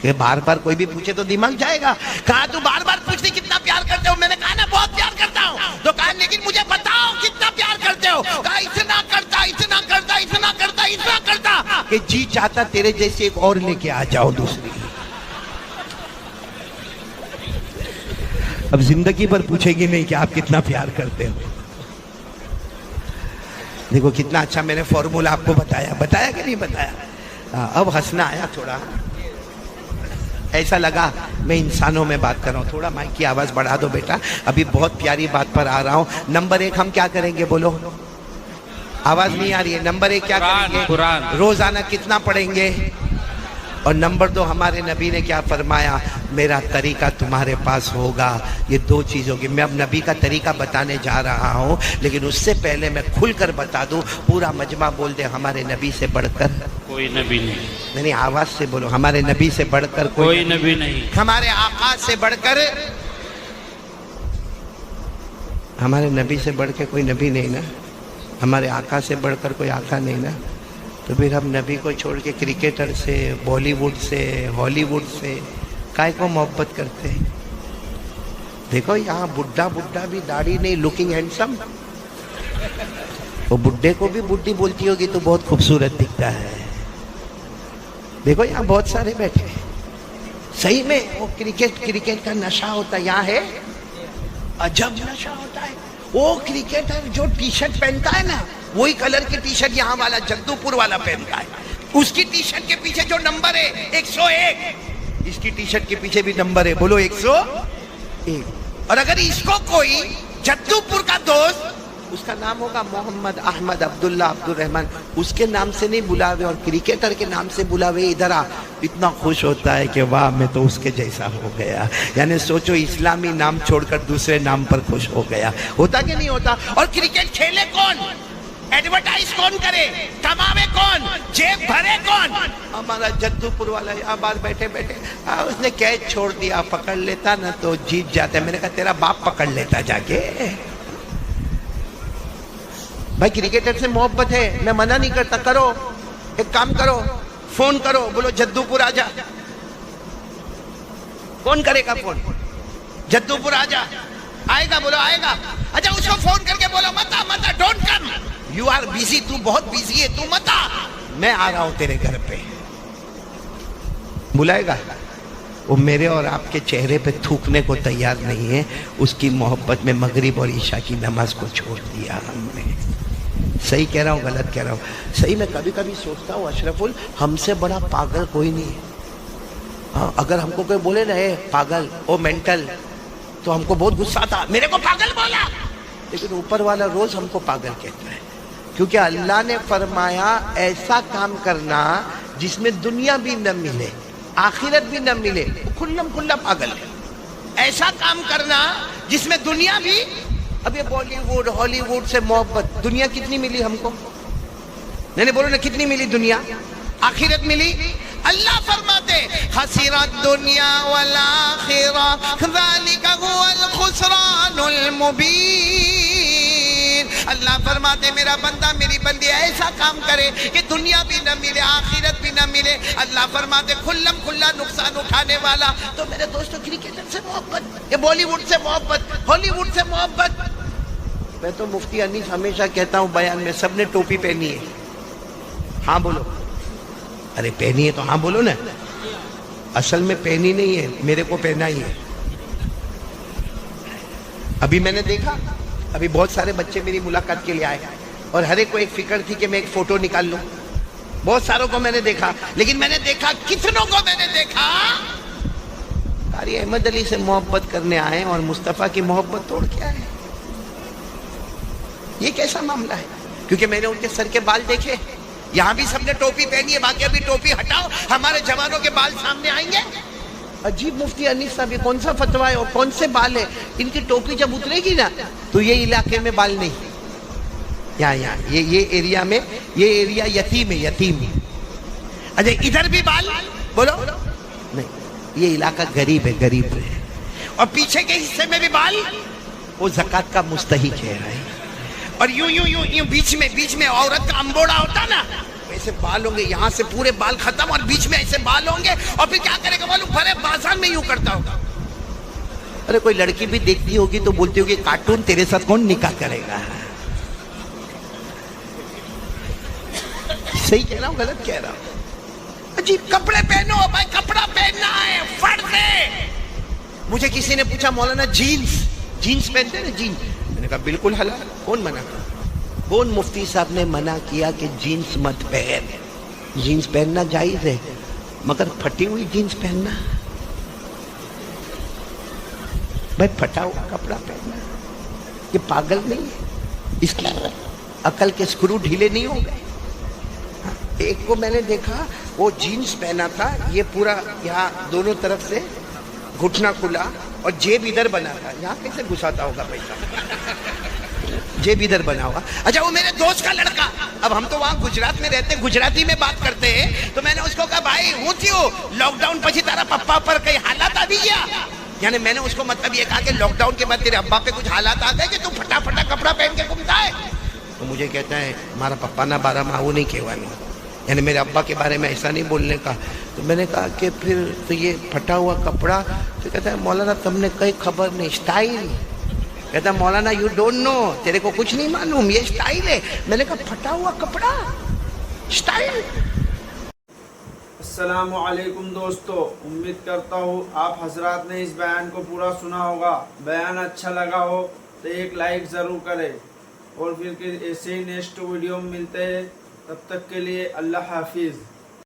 کہ بار بار کوئی بھی پوچھے تو دماغ جائے گا. کہا تو بار بار پوچھتی کتنا پیار کرتے ہو؟ میں نے کہا نا بہت پیار کرتا ہوں. تو کہا لیکن مجھے بتاؤ کتنا پیار کرتے ہو؟ کہا اتنا کرتا اتنا کرتا اتنا کرتا اتنا کرتا کہ جی چاہتا تیرے جیسے ایک اور لے کے آ جاؤ دوسری. اب زندگی پر پوچھے گی نہیں کہ آپ کتنا پیار کرتے ہو. دیکھو کتنا اچھا میں نے فارمولا آپ کو بتایا کہ نہیں بتایا؟ اب ہنسنا آیا تھوڑا, ایسا لگا میں انسانوں میں بات کر رہا ہوں. تھوڑا مائک کی آواز بڑھا دو بیٹا, ابھی بہت پیاری بات پر آ رہا ہوں. نمبر 1 ہم کیا کریں گے بولو؟ آواز نہیں آ رہی ہے. نمبر 1 کیا کریں گے؟ روزانہ کتنا پڑھیں گے؟ اور نمبر 2 ہمارے نبی نے کیا فرمایا؟ میرا طریقہ تمہارے پاس ہوگا. یہ 2 چیزوں کی میں اب نبی کا طریقہ بتانے جا رہا ہوں, لیکن اس سے پہلے میں کھل کر بتا دوں. پورا مجمع بول دے ہمارے نبی سے بڑھ کر کوئی نبی نہیں. نہیں آواز سے بولو, ہمارے نبی سے بڑھ کر کوئی نبی نہیں. ہمارے آقا سے بڑھ کر, ہمارے نبی سے بڑھ کے کوئی نبی نہیں نا, ہمارے آقا سے بڑھ کر کوئی آقا نہیں نا. تو پھر ہم نبی کو چھوڑ کے کرکٹر سے, بالی ووڈ سے, ہالی ووڈ سے کائے کو محبت کرتے ہیں؟ دیکھو یہاں بڈھا بھی داڑھی نہیں, لکنگ ہینڈسم. وہ بڈھے کو بھی بڈھی بولتی ہوگی تو بہت خوبصورت دکھتا ہے. دیکھو یہاں بہت سارے بیٹھے, صحیح میں وہ کرکٹ کا نشہ ہوتا ہے یہاں ہے, عجب نشہ ہوتا ہے. وہ کرکٹر جو ٹی شرٹ پہنتا ہے نا وہی کلر کی ٹی شرٹ یہاں والا جدو پور والا پہنتا ہے. اس کی ٹی شرٹ کے پیچھے جو نمبر ہے 101, اس کی ٹی شرٹ کے پیچھے بھی نمبر ہے, بولو 101. اور اگر اس کو کوئی جدو پور کا دوست اس کا نام ہوگا محمد احمد عبداللہ عبد الرحمن، اس کے نام سے نہیں بلاوے اور کرکٹر کے نام سے بلاوے ادھر آ، اتنا خوش ہوتا ہے کہ واہ میں تو اس کے جیسا ہو گیا. یعنی سوچو اسلامی نام چھوڑ کر دوسرے نام پر خوش ہو گیا. ہوتا کہ نہیں ہوتا؟ اور کرکٹ کھیلے کون، ایڈورٹائز کون کرے، کماوے کون، جیب بھرے کون؟ ہمارا جدو پور والا یہاں بار بیٹھے بیٹھے اس نے کیچ چھوڑ دیا، پکڑ لیتا نا تو جیت جاتا. میں نے کہا تیرا باپ پکڑ لیتا جا کے. بھائی کرکٹر سے محبت ہے، میں منع نہیں کرتا، کرو. ایک کام کرو، فون کرو، بولو جدو پور آ جا. کون کرے گا فون؟ جدو پور آ جا. آئے گا؟ بولو آئے گا. اچھا اس کو فون کر کے بولو متا متا، don't come, you are busy, تو بہت بیزی ہے، تو متا، میں آ رہا ہوں تیرے گھر پہ. بلائے گا؟ وہ میرے اور آپ کے چہرے پہ تھوکنے کو تیار نہیں ہے. اس کی محبت میں مغرب اور عشاء کی نماز کو چھوڑ دیا ہم نے. صحیح کہہ رہا ہوں غلط کہہ رہا ہوں؟ صحیح. میں کبھی کبھی سوچتا ہوں اشرف ہم سے بڑا پاگل کوئی نہیں ہے. ہاں اگر ہم کو کوئی بولے نا اے پاگل، او مینٹل، تو ہم کو بہت غصہ آتا، میرے کو پاگل بولا. لیکن اوپر والا روز ہم کو پاگل کہتا ہے، کیونکہ اللہ نے فرمایا ایسا کام کرنا جس میں دنیا بھی نہ ملے آخرت بھی نہ ملے. کھلم کھلا پاگل ہے. ایسا کام کرنا جس میں دنیا بھی، اب یہ بالی ووڈ ہالی ووڈ سے محبت، دنیا کتنی ملی ہم کو؟ نہیں بولو نا، کتنی ملی دنیا؟ آخرت ملی. اللہ فرماتے خسرت دنیا والآخرہ ذالک هو الخسران المبین. اللہ فرماتے میرا بندہ میری بندی ایسا کام کرے کہ دنیا بھی نہ ملے آخرت بھی نہ ملے. اللہ فرماتے کھلم کھلا نقصان اٹھانے والا. تو میرے دوستو کرکٹر سے محبت، یہ بالی ووڈ سے محبت، ہالی ووڈ سے محبت. میں تو مفتی انیس ہمیشہ کہتا ہوں بیان میں، سب نے ٹوپی پہنی ہے. ہاں بولو. ارے پہنی ہے تو ہاں بولو نا. اصل میں پہنی نہیں ہے، میرے کو پہنا ہی ہے. ابھی میں نے دیکھا، ابھی بہت سارے بچے میری ملاقات کے لیے آئے اور ہر ایک کو ایک فکر تھی کہ میں ایک فوٹو نکال لوں. بہت ساروں کو میں نے دیکھا، لیکن میں نے دیکھا کتنوں کو میں نے دیکھا قاری احمد علی سے محبت کرنے آئے اور مصطفیٰ کی محبت توڑ کے آئے. یہ کیسا معاملہ ہے؟ کیونکہ میں نے ان کے سر کے بال دیکھے. یہاں بھی سب نے ٹوپی پہنی ہے، باقی ابھی ٹوپی ہٹاؤ، ہمارے جوانوں کے بال سامنے آئیں گے. عجیب مفتی انیس صاحب، یہ کون سا فتویٰ ہے اور کون سے بال ہے؟ ان کی ٹوپی جب اترے گی نا تو یہ علاقے میں بال نہیں، یہاں یہ ایریا میں، یہ ایریا یتیم ہے، یتیم. اچھا ادھر بھی بال بولو نہیں، یہ علاقہ غریب ہے، غریب ہے. اور پیچھے کے حصے میں بھی بال، وہ زکوٰۃ کا مستحق ہے. اور یوں یوں یوں یوں بیچ میں عورت کا امبوڑا ہوتا نا، ایسے بال ہوں گے، یہاں سے پورے بال ختم اور بیچ میں ایسے بال ہوں گے. اور پھر کیا کرے گا معلوم؟ بھرے بازار میں یوں کرتا ہوگا. ارے کوئی لڑکی بھی دیکھتی ہوگی تو بولتی ہوگی کارٹون تیرے ساتھ کون نکاح کرے گا؟ صحیح کہہ رہا ہوں غلط کہہ رہا ہوں؟ عجیب کپڑے پہنو بھائی، کپڑا پہننا ہے، فرض ہے. مجھے کسی نے پوچھا مولانا جینس پہنتے ہیں جینس؟ میں نے کہا بالکل حلال. کون منع کیا؟ کون مفتی صاحب نے منع کیا کہ جینس مت پہن؟ جینس پہننا جائز ہے، مگر پھٹی ہوئی جینس پہننا، بھائی پھٹا ہوا کپڑا پہننا یہ پاگل نہیں ہے؟ اس کی عقل کے سکرو ڈھیلے نہیں ہو گئے؟ ایک کو میں نے دیکھا وہ جینس پہنا تھا، یہ پورا یہاں دونوں طرف سے گھٹنا کھلا اور جیب ادھر بنا تھا. یہاں کیسے گھساتا ہوگا پیسہ؟ جیب ادھر بنا ہوا. اچھا وہ میرے دوست کا لڑکا، اب ہم تو وہاں گجرات میں رہتے ہیں، گجراتی میں بات کرتے ہیں، تو میں نے اس کو کہا بھائی ہوں تھیو لاک ڈاؤن پچھی تارا پپا پر کئی حالات آ بھی گیا. یعنی میں نے اس کو مطلب یہ کہا کہ لاک ڈاؤن کے بعد تیرے ابا پہ کچھ حالات آ گئے کہ تو پھٹا پھٹا کپڑا پہن کے گھومتا ہے؟ تو مجھے کہتا ہے ہمارا پپا نہ بارہ ماہو نہیں کہوانی، یعنی میرے ابا کے بارے میں ایسا نہیں بولنے کا. تو میں نے کہا کہ پھر تو یہ پھٹا ہوا کپڑا؟ تو کہتا ہے مولانا تم نے کئی خبر نہیں، اسٹائل. کہتا ہے مولانا یو ڈونٹ نو، تیرے کو کچھ نہیں معلوم، یہ اسٹائل ہے. میں نے کہا پھٹا ہوا کپڑا اسٹائل؟ السلام علیکم دوستو، امید کرتا ہوں آپ حضرات نے اس بیان کو پورا سنا ہوگا. بیان اچھا لگا ہو تو ایک لائک ضرور کرے، اور پھر ایسے ہی نیکسٹ ویڈیو میں ملتے ہیں. تب تک کے لیے اللہ حافظ.